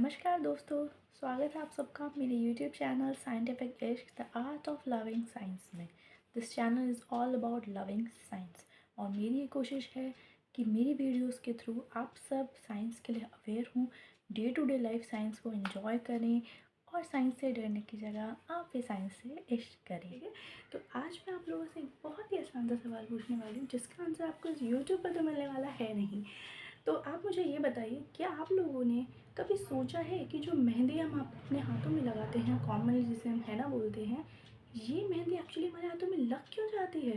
नमस्कार दोस्तों, स्वागत है आप सबका मेरे यूट्यूब चैनल साइंटिफिक इश्क the art of loving science में। This channel is all about loving science और मेरी ये कोशिश है कि मेरी वीडियोस के थ्रू आप सब साइंस के लिए अवेयर हों, day to day life science को एंजॉय करें और साइंस से डरने की जगह आप भी साइंस से इश्क करें। ठीक है, तो आज मैं आप लोगों से एक बहुत ही आसान सा सवाल पूछने वाली हूँ जिसका आंसर आपको यूट्यूब पर तो मिलने वाला है नहीं। तो आप मुझे ये बताइए, क्या आप लोगों ने कभी सोचा है कि जो मेहंदी हम अपने हाथों में लगाते हैं, कॉमनली जिसे हम हैना बोलते हैं, ये मेहंदी एक्चुअली हमारे हाथों में लग क्यों जाती है?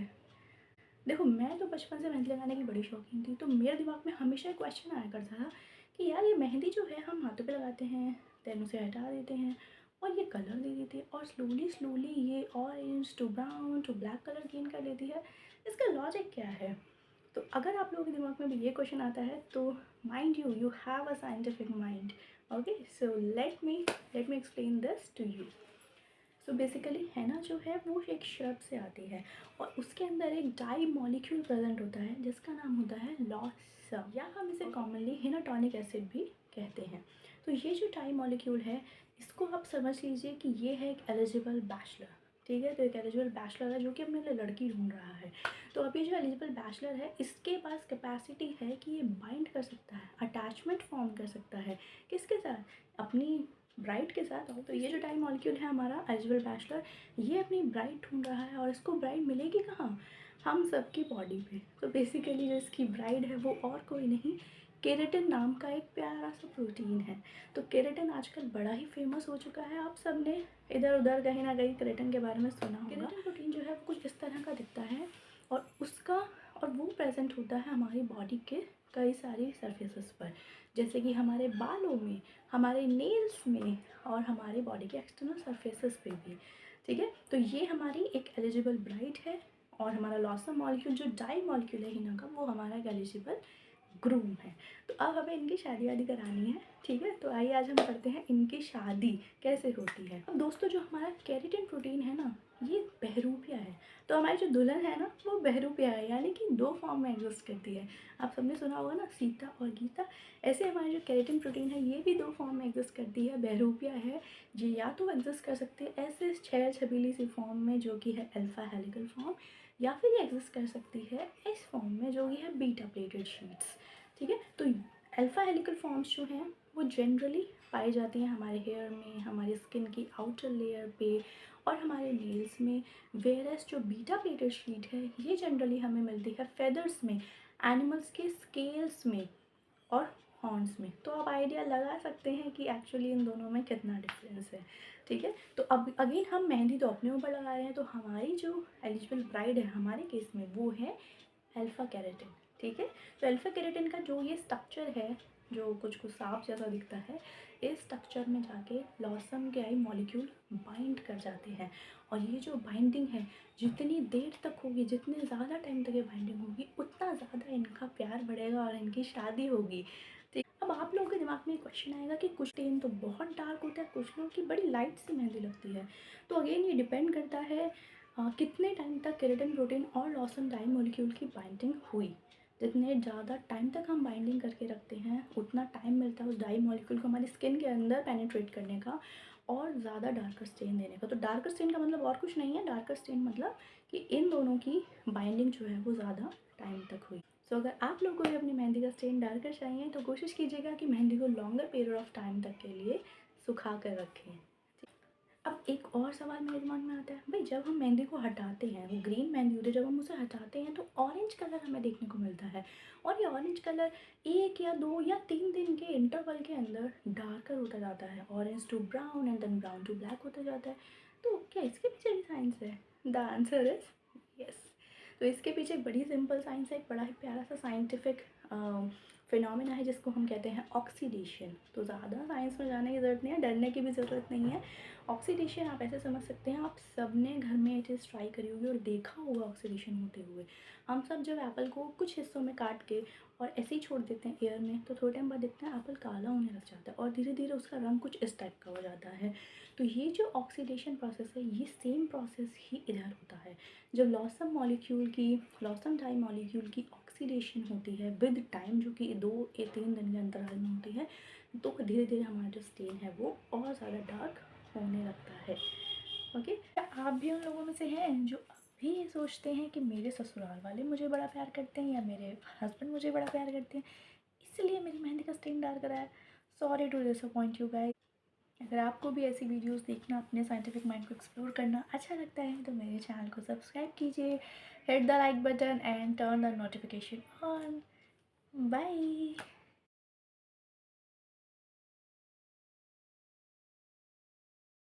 देखो, मैं तो बचपन से मेहंदी लगाने की बड़ी शौकीन थी, तो मेरे दिमाग में हमेशा एक क्वेश्चन आया करता था कि यार ये मेहंदी जो है हम हाथों पे लगाते हैं, देन उसे हटा देते हैं और ये कलर दे देती है और स्लोली स्लोली ये orange to brown to black colour gain कर लेती है। इसका लॉजिक क्या है? तो अगर आप लोगों के दिमाग में भी ये क्वेश्चन आता है तो mind you have a scientific mind. Okay, so let me explain this to you. So basically हैना जो है वो एक श्रब से आती है और उसके अंदर एक डाई मॉलिक्यूल प्रेजेंट होता है जिसका नाम होता है लॉसम, या हम इसे कॉमनली हिनाटॉनिक एसिड भी कहते हैं। तो ये जो डाई मॉलिक्यूल है, इसको आप समझ लीजिए कि ये है एक एलिजिबल बैचलर। ठीक है, तो एक एलिजिबल बैचलर है जो कि अपने लिए लड़की ढूंढ रहा है। तो अब ये जो एलिजिबल बैचलर है, इसके पास कैपेसिटी है कि ये बाइंड कर सकता है, अटैचमेंट फॉर्म कर सकता है। किसके साथ? अपनी ब्राइड के साथ। तो ये जो टाइम मॉलिक्यूल है हमारा एलिजिबल बैचलर, ये अपनी ब्राइड ढूंढ रहा है और इसको ब्राइड मिलेगी कहाँ? हम सबकी बॉडी पे। तो बेसिकली जो इसकी ब्राइड है वो और कोई नहीं, केराटिन नाम का एक प्यारा सा प्रोटीन है। तो केराटिन आजकल बड़ा ही फेमस हो चुका है, आप सब ने इधर उधर कहीं ना कहीं केराटिन के बारे में सुना होगा। केराटिन प्रोटीन जो है वो कुछ इस तरह का दिखता है और वो प्रेजेंट होता है हमारी बॉडी के कई सारी सरफेसेस पर, जैसे कि हमारे बालों में, हमारे नेल्स में और हमारे बॉडी के एक्सटर्नल सरफेसेस पे भी। ठीक है, तो ये हमारी एक एलिजिबल ब्राइड है और हमारा लॉसम मॉलिक्यूल जो डाई मॉलिक्यूल है हिना का, वो हमारा एक एलिजिबल ग्रूम है। तो अब हमें इनकी शादी वादी करानी है। ठीक है, तो आइए आज हम करते हैं इनकी शादी कैसे होती है। अब दोस्तों, जो हमारा केराटिन प्रोटीन है ना, ये बहरूपिया है। तो हमारी जो दुल्हन है ना, वो बहरूपिया है, यानी कि दो फॉर्म में एग्जिस्ट करती है। आप सबने सुना होगा ना, सीता और गीता। ऐसे हमारी जो केराटिन प्रोटीन है ये भी दो फॉर्म में एग्जिस्ट करती है, बहरूपिया है। ये या तो एग्जिस्ट कर सकती है ऐसे छैल छबीली सी फॉर्म में जो कि है अल्फा हेलिकल फॉर्म, या फिर ये एग्जिस्ट कर सकती है इस फॉर्म में जो कि है बीटा प्लेटेड शीट्स। ठीक है, तो अल्फा हेलिकल फॉर्म्स जो हैं वो जनरली पाई जाती हैं हमारे हेयर में, हमारी स्किन की आउटर लेयर पे और हमारे नेल्स में। वेयरएस जो बीटा प्लेटेड शीट है ये जनरली हमें मिलती है फेदर्स में, एनिमल्स के स्केल्स में और हॉर्न्स में। तो आप आइडिया लगा सकते हैं कि एक्चुअली इन दोनों में कितना डिफरेंस है। ठीक है, तो अब अगेन हम मेहंदी तो अपने ऊपर लगा रहे हैं, तो हमारी जो एलिजिबल ब्राइड है हमारे केस में वो है अल्फा केराटिन। ठीक है, तो अल्फा केराटिन का जो ये स्ट्रक्चर है, जो कुछ कुछ सांप जैसा दिखता है, इस स्ट्रक्चर में जाके लॉसम के आई मॉलिक्यूल बाइंड कर जाते हैं। और ये जो बाइंडिंग है, जितनी देर तक होगी, जितने ज़्यादा टाइम तक ये बाइंडिंग होगी, उतना ज़्यादा इनका प्यार बढ़ेगा और इनकी शादी होगी। ठीक, अब आप लोगों के दिमाग में एक क्वेश्चन आएगा कि कुछ टेन तो बहुत डार्क होता है, कुछ लोग की बड़ी लाइट सी मेहंदी लगती है। तो अगेन ये डिपेंड करता है कितने टाइम तक केराटिन प्रोटीन और लॉसन डाई मॉलिक्यूल की बाइंडिंग हुई। जितने ज़्यादा टाइम तक हम बाइंडिंग करके रखते हैं, उतना टाइम मिलता है उस डाई मॉलिक्यूल को हमारी स्किन के अंदर पेनिट्रेट करने का और ज़्यादा डार्कर स्टेन देने का। तो डार्कर स्टेन का मतलब और कुछ नहीं है, डार्कर स्टेन मतलब कि इन दोनों की बाइंडिंग जो है वो ज़्यादा टाइम तक हुई। सो अगर आप लोगों को भी अपनी मेहंदी का स्टेन डार्कर चाहिए तो कोशिश कीजिएगा कि मेहंदी को लॉन्गर पीरियड ऑफ टाइम तक के लिए सुखा कर रखें। अब एक और सवाल मेरे दिमाग में आता है, भाई जब हम मेहंदी को हटाते हैं, वो ग्रीन मेहंदी होती है, जब हम उसे हटाते हैं तो ऑरेंज कलर हमें देखने को मिलता है। और ये ऑरेंज कलर 1 या 2 या 3 दिन के इंटरवल के अंदर डार्कर होता जाता है, orange to brown and then brown to black होता जाता है। तो क्या इसके पीछे भी साइंस है? The answer is yes. तो इसके पीछे एक बड़ी सिंपल साइंस है, एक बड़ा ही प्यारा सा साइंटिफिक फिनोमेना है जिसको हम कहते हैं ऑक्सीडेशन। तो ज़्यादा साइंस में जाने की ज़रूरत नहीं है, डरने की भी ज़रूरत नहीं है। ऑक्सीडेशन आप ऐसे समझ सकते हैं, आप सबने घर में ये चीज़ ट्राई करी होगी और देखा होगा ऑक्सीडेशन होते हुए। हम सब जब एप्पल को कुछ हिस्सों में काट के और ऐसे ही छोड़ देते हैं एयर में, तो थोड़े टाइम बाद देखते हैं एप्पल काला होने लग जाता है और धीरे धीरे उसका रंग कुछ इस टाइप का हो जाता है। तो ये जो ऑक्सीडेशन प्रोसेस है, ये सेम प्रोसेस ही इधर होता है। जब लॉसम डाई मॉलिक्यूल की ऑक्सीडेशन होती है विद टाइम, जो कि 2 या 3 दिन के अंतराल में होती है, तो धीरे धीरे हमारा जो स्टेन है वो और ज़्यादा डार्क होने लगता है। ओके, क्या आप भी उन लोगों में से हैं जो अभी ये सोचते हैं कि मेरे ससुराल वाले मुझे बड़ा प्यार करते हैं या मेरे हस्बैंड मुझे बड़ा प्यार करते हैं, इसलिए मेरी मेहंदी का स्टेन डार्क करा है? Sorry to disappoint you guys. अगर आपको भी ऐसी वीडियोस देखना, अपने साइंटिफिक माइंड को एक्सप्लोर करना अच्छा लगता है, तो मेरे चैनल को सब्सक्राइब कीजिए, hit the like button and turn the notification on. Bye.